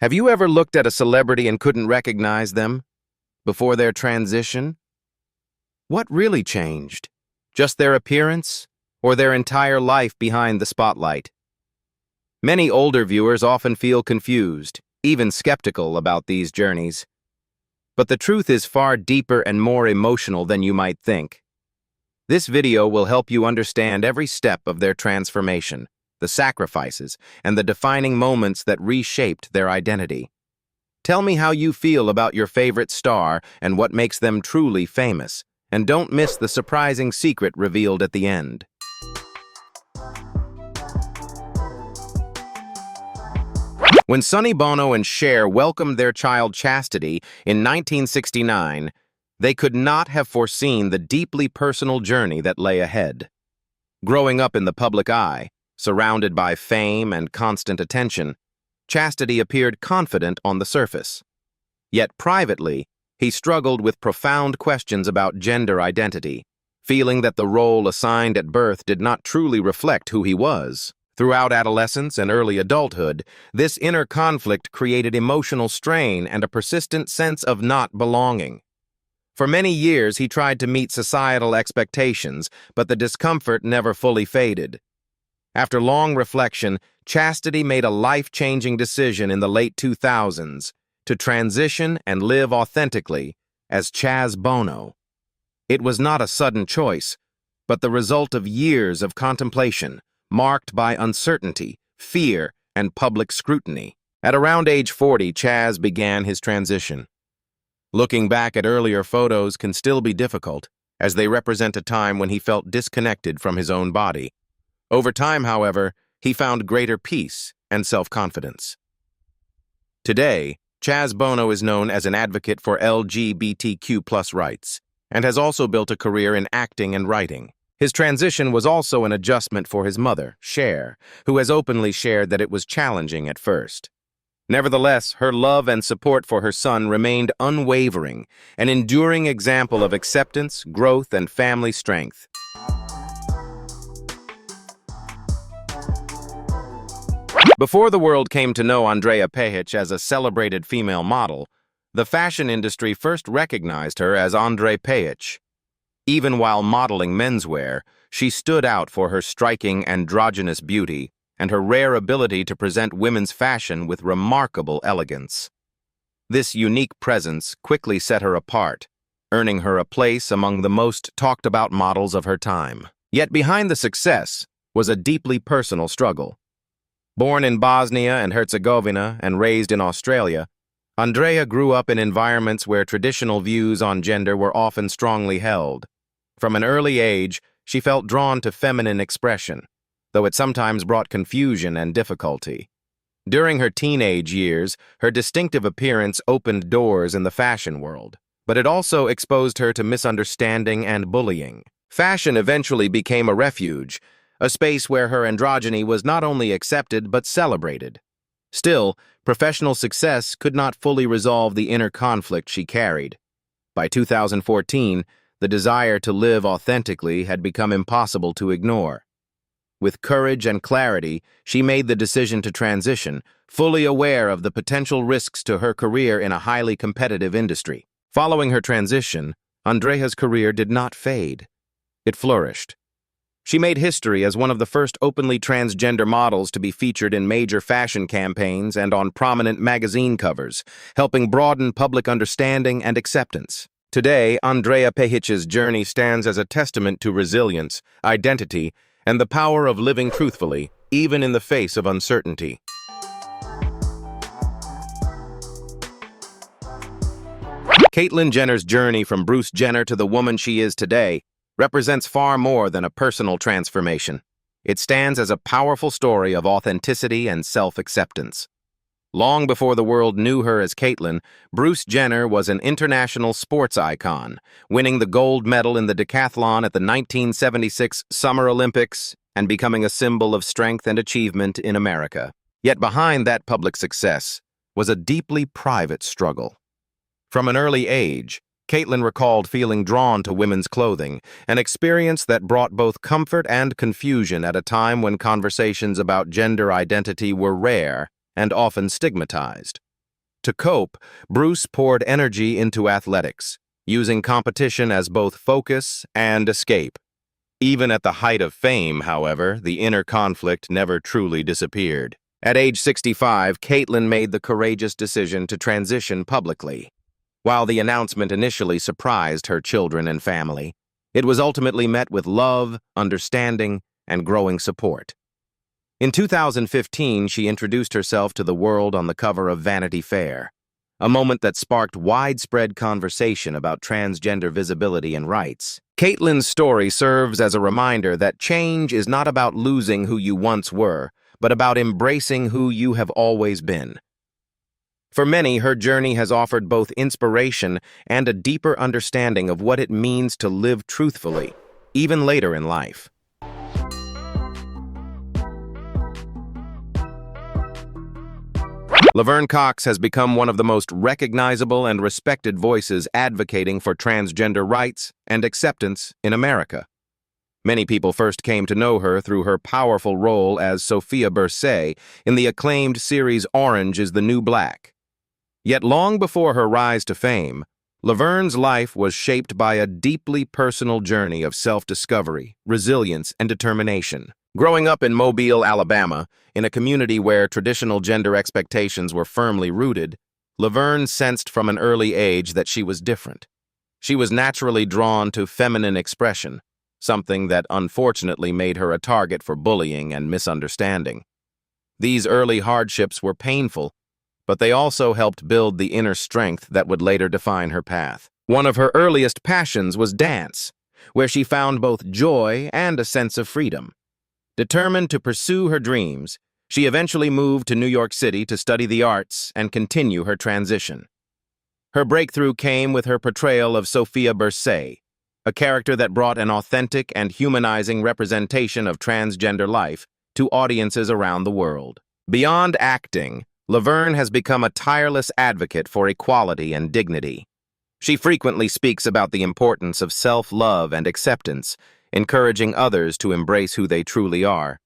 Have you ever looked at a celebrity and couldn't recognize them before their transition? What really changed? Just their appearance or their entire life behind the spotlight? Many older viewers often feel confused, even skeptical about these journeys. But the truth is far deeper and more emotional than you might think. This video will help you understand every step of their transformation, the sacrifices, and the defining moments that reshaped their identity. Tell me how you feel about your favorite star and what makes them truly famous, and don't miss the surprising secret revealed at the end. When Chaz Bono and Cher welcomed their child Chastity in 1969, they could not have foreseen the deeply personal journey that lay ahead. Growing up in the public eye, surrounded by fame and constant attention, Chastity appeared confident on the surface. Yet privately, he struggled with profound questions about gender identity, feeling that the role assigned at birth did not truly reflect who he was. Throughout adolescence and early adulthood, this inner conflict created emotional strain and a persistent sense of not belonging. For many years, he tried to meet societal expectations, but the discomfort never fully faded. After long reflection, Chastity made a life-changing decision in the late 2000s to transition and live authentically as Chaz Bono. It was not a sudden choice, but the result of years of contemplation, marked by uncertainty, fear, and public scrutiny. At around age 40, Chaz began his transition. Looking back at earlier photos can still be difficult, as they represent a time when he felt disconnected from his own body. Over time, however, he found greater peace and self-confidence. Today, Chaz Bono is known as an advocate for LGBTQ+ rights, and has also built a career in acting and writing. His transition was also an adjustment for his mother, Cher, who has openly shared that it was challenging at first. Nevertheless, her love and support for her son remained unwavering, an enduring example of acceptance, growth, and family strength. Before the world came to know Andreja Pejić as a celebrated female model, the fashion industry first recognized her as Andreja Pejić. Even while modeling menswear, she stood out for her striking androgynous beauty and her rare ability to present women's fashion with remarkable elegance. This unique presence quickly set her apart, earning her a place among the most talked-about models of her time. Yet behind the success was a deeply personal struggle. Born in Bosnia and Herzegovina and raised in Australia, Andreja grew up in environments where traditional views on gender were often strongly held. From an early age, she felt drawn to feminine expression, though it sometimes brought confusion and difficulty. During her teenage years, her distinctive appearance opened doors in the fashion world, but it also exposed her to misunderstanding and bullying. Fashion eventually became a refuge, a space where her androgyny was not only accepted but celebrated. Still, professional success could not fully resolve the inner conflict she carried. By 2014, the desire to live authentically had become impossible to ignore. With courage and clarity, she made the decision to transition, fully aware of the potential risks to her career in a highly competitive industry. Following her transition, Andreja's career did not fade. It flourished. She made history as one of the first openly transgender models to be featured in major fashion campaigns and on prominent magazine covers, helping broaden public understanding and acceptance. Today, Andreja Pejic's journey stands as a testament to resilience, identity, and the power of living truthfully, even in the face of uncertainty. Caitlyn Jenner's journey from Bruce Jenner to the woman she is today represents far more than a personal transformation. It stands as a powerful story of authenticity and self-acceptance. Long before the world knew her as Caitlyn, Bruce Jenner was an international sports icon, winning the gold medal in the decathlon at the 1976 Summer Olympics and becoming a symbol of strength and achievement in America. Yet behind that public success was a deeply private struggle. From an early age, Caitlyn recalled feeling drawn to women's clothing, an experience that brought both comfort and confusion at a time when conversations about gender identity were rare and often stigmatized. To cope, Bruce poured energy into athletics, using competition as both focus and escape. Even at the height of fame, however, the inner conflict never truly disappeared. At age 65, Caitlyn made the courageous decision to transition publicly. While the announcement initially surprised her children and family, it was ultimately met with love, understanding, and growing support. In 2015, she introduced herself to the world on the cover of Vanity Fair, a moment that sparked widespread conversation about transgender visibility and rights. Caitlyn's story serves as a reminder that change is not about losing who you once were, but about embracing who you have always been. For many, her journey has offered both inspiration and a deeper understanding of what it means to live truthfully, even later in life. Laverne Cox has become one of the most recognizable and respected voices advocating for transgender rights and acceptance in America. Many people first came to know her through her powerful role as Sophia Bursay in the acclaimed series Orange is the New Black. Yet long before her rise to fame, Laverne's life was shaped by a deeply personal journey of self-discovery, resilience, and determination. Growing up in Mobile, Alabama, in a community where traditional gender expectations were firmly rooted, Laverne sensed from an early age that she was different. She was naturally drawn to feminine expression, something that unfortunately made her a target for bullying and misunderstanding. These early hardships were painful, but they also helped build the inner strength that would later define her path. One of her earliest passions was dance, where she found both joy and a sense of freedom. Determined to pursue her dreams, she eventually moved to New York City to study the arts and continue her transition. Her breakthrough came with her portrayal of Sophia Bursay, a character that brought an authentic and humanizing representation of transgender life to audiences around the world. Beyond acting, Laverne has become a tireless advocate for equality and dignity. She frequently speaks about the importance of self-love and acceptance, encouraging others to embrace who they truly are.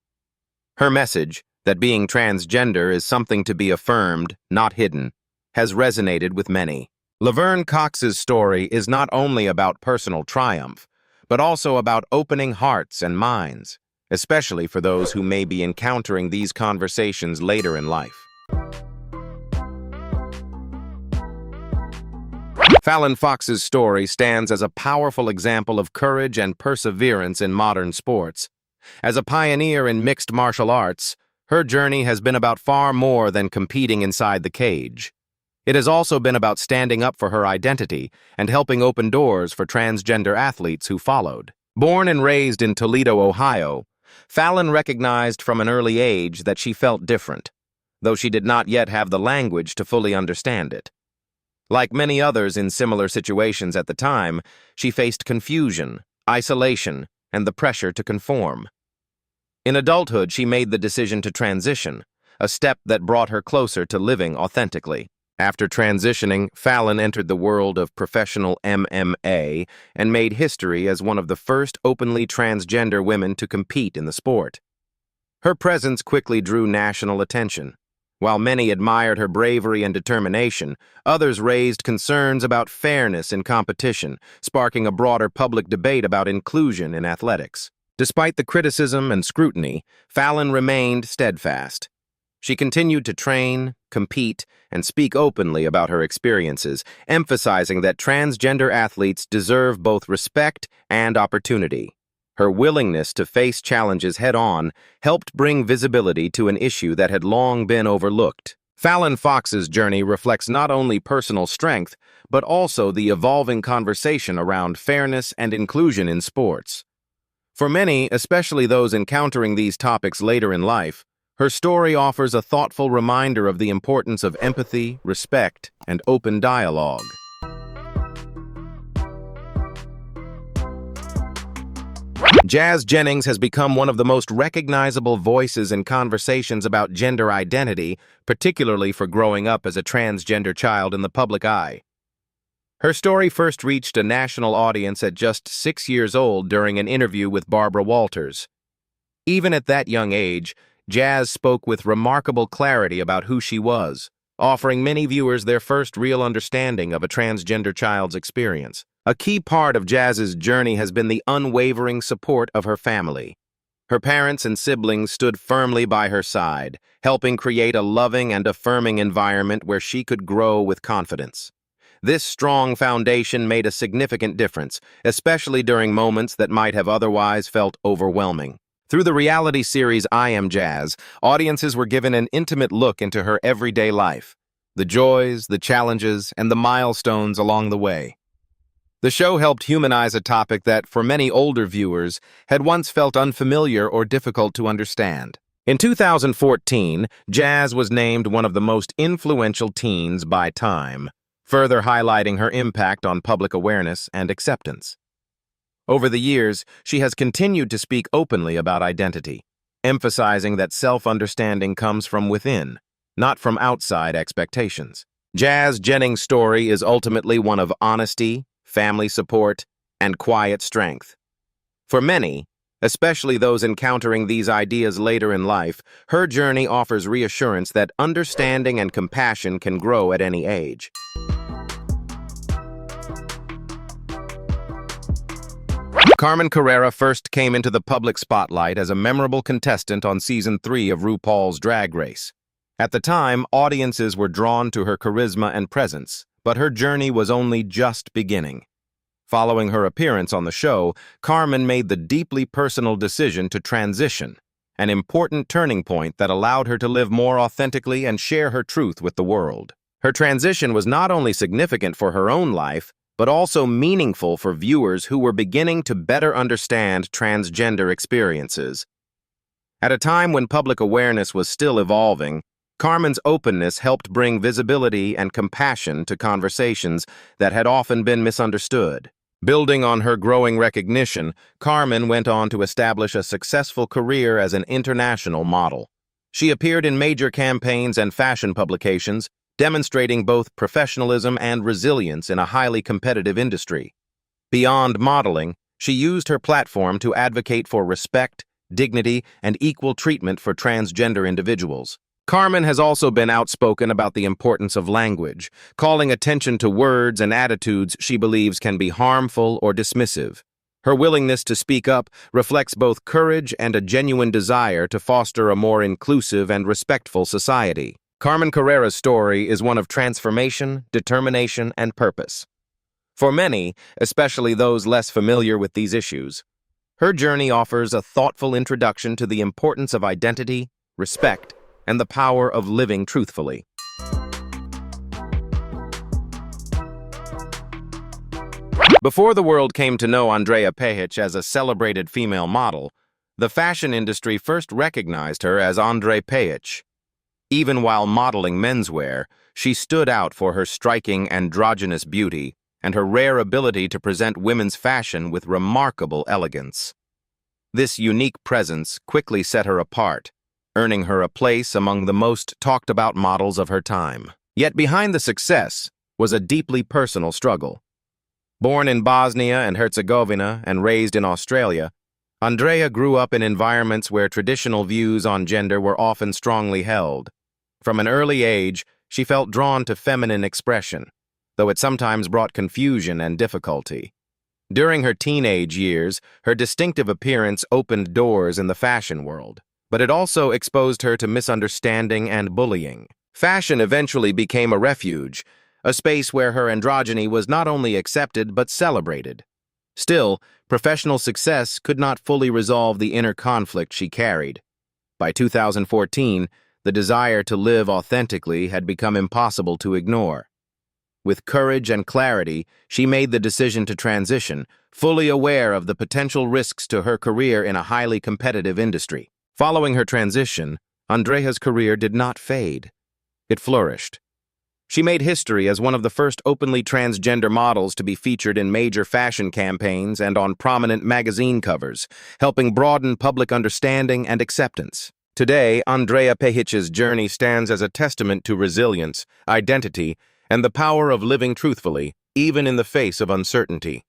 Her message, that being transgender is something to be affirmed, not hidden, has resonated with many. Laverne Cox's story is not only about personal triumph, but also about opening hearts and minds, especially for those who may be encountering these conversations later in life. Fallon Fox's story stands as a powerful example of courage and perseverance in modern sports. As a pioneer in mixed martial arts, her journey has been about far more than competing inside the cage. It has also been about standing up for her identity and helping open doors for transgender athletes who followed. Born and raised in Toledo, Ohio, Fallon recognized from an early age that she felt different, though she did not yet have the language to fully understand it. Like many others in similar situations at the time, she faced confusion, isolation, and the pressure to conform. In adulthood, she made the decision to transition, a step that brought her closer to living authentically. After transitioning, Fallon entered the world of professional MMA and made history as one of the first openly transgender women to compete in the sport. Her presence quickly drew national attention. While many admired her bravery and determination, others raised concerns about fairness in competition, sparking a broader public debate about inclusion in athletics. Despite the criticism and scrutiny, Fallon remained steadfast. She continued to train, compete, and speak openly about her experiences, emphasizing that transgender athletes deserve both respect and opportunity. Her willingness to face challenges head-on helped bring visibility to an issue that had long been overlooked. Fallon Fox's journey reflects not only personal strength, but also the evolving conversation around fairness and inclusion in sports. For many, especially those encountering these topics later in life, her story offers a thoughtful reminder of the importance of empathy, respect, and open dialogue. Jennings has become one of the most recognizable voices in conversations about gender identity, particularly for growing up as a transgender child in the public eye. Her story first reached a national audience at just 6 years old during an interview with Barbara Walters. Even at that young age, Jazz spoke with remarkable clarity about who she was, offering many viewers their first real understanding of a transgender child's experience. A key part of Chaz's journey has been the unwavering support of her family. Her parents and siblings stood firmly by her side, helping create a loving and affirming environment where she could grow with confidence. This strong foundation made a significant difference, especially during moments that might have otherwise felt overwhelming. Through the reality series I Am Chaz, audiences were given an intimate look into her everyday life, the joys, the challenges, and the milestones along the way. The show helped humanize a topic that, for many older viewers, had once felt unfamiliar or difficult to understand. In 2014, Chaz was named one of the most influential teens by Time, further highlighting her impact on public awareness and acceptance. Over the years, she has continued to speak openly about identity, emphasizing that self-understanding comes from within, not from outside expectations. Jennings' story is ultimately one of honesty, family support, and quiet strength. For many, especially those encountering these ideas later in life, her journey offers reassurance that understanding and compassion can grow at any age. Carmen Carrera first came into the public spotlight as a memorable contestant on Season 3 of RuPaul's Drag Race. At the time, audiences were drawn to her charisma and presence, but her journey was only just beginning. Following her appearance on the show, Carmen made the deeply personal decision to transition, an important turning point that allowed her to live more authentically and share her truth with the world. Her transition was not only significant for her own life, but also meaningful for viewers who were beginning to better understand transgender experiences. At a time when public awareness was still evolving, Carmen's openness helped bring visibility and compassion to conversations that had often been misunderstood. Building on her growing recognition, Carmen went on to establish a successful career as an international model. She appeared in major campaigns and fashion publications, demonstrating both professionalism and resilience in a highly competitive industry. Beyond modeling, she used her platform to advocate for respect, dignity, and equal treatment for transgender individuals. Carmen has also been outspoken about the importance of language, calling attention to words and attitudes she believes can be harmful or dismissive. Her willingness to speak up reflects both courage and a genuine desire to foster a more inclusive and respectful society. Carmen Carrera's story is one of transformation, determination, and purpose. For many, especially those less familiar with these issues, her journey offers a thoughtful introduction to the importance of identity, respect, and the power of living truthfully. Before the world came to know Andreja Pejić as a celebrated female model, the fashion industry first recognized her as Andreja Pejić. Even while modeling menswear, she stood out for her striking androgynous beauty and her rare ability to present women's fashion with remarkable elegance. This unique presence quickly set her apart, earning her a place among the most talked-about models of her time. Yet behind the success was a deeply personal struggle. Born in Bosnia and Herzegovina and raised in Australia, Andreja grew up in environments where traditional views on gender were often strongly held. From an early age, she felt drawn to feminine expression, though it sometimes brought confusion and difficulty. During her teenage years, her distinctive appearance opened doors in the fashion world, but it also exposed her to misunderstanding and bullying. Fashion eventually became a refuge, a space where her androgyny was not only accepted but celebrated. Still, professional success could not fully resolve the inner conflict she carried. By 2014, the desire to live authentically had become impossible to ignore. With courage and clarity, she made the decision to transition, fully aware of the potential risks to her career in a highly competitive industry. Following her transition, Andreja's career did not fade. It flourished. She made history as one of the first openly transgender models to be featured in major fashion campaigns and on prominent magazine covers, helping broaden public understanding and acceptance. Today, Andreja Pejic's journey stands as a testament to resilience, identity, and the power of living truthfully, even in the face of uncertainty.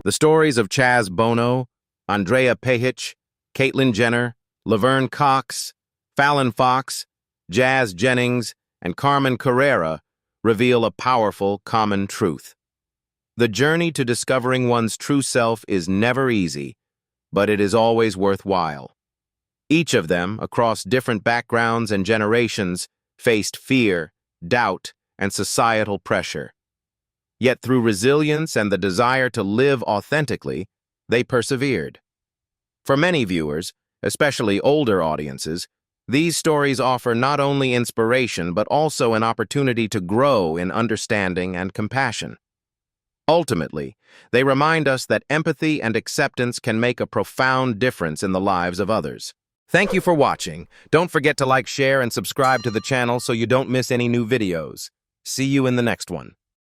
The stories of Chaz Bono, Andreja Pejić, Caitlyn Jenner, Laverne Cox, Fallon Fox, Jennings, and Carmen Carrera reveal a powerful common truth. The journey to discovering one's true self is never easy, but it is always worthwhile. Each of them, across different backgrounds and generations, faced fear, doubt, and societal pressure. Yet through resilience and the desire to live authentically, they persevered. For many viewers, especially older audiences, these stories offer not only inspiration but also an opportunity to grow in understanding and compassion. Ultimately, they remind us that empathy and acceptance can make a profound difference in the lives of others. Thank you for watching. Don't forget to like, share, and subscribe to the channel so you don't miss any new videos. See you in the next one.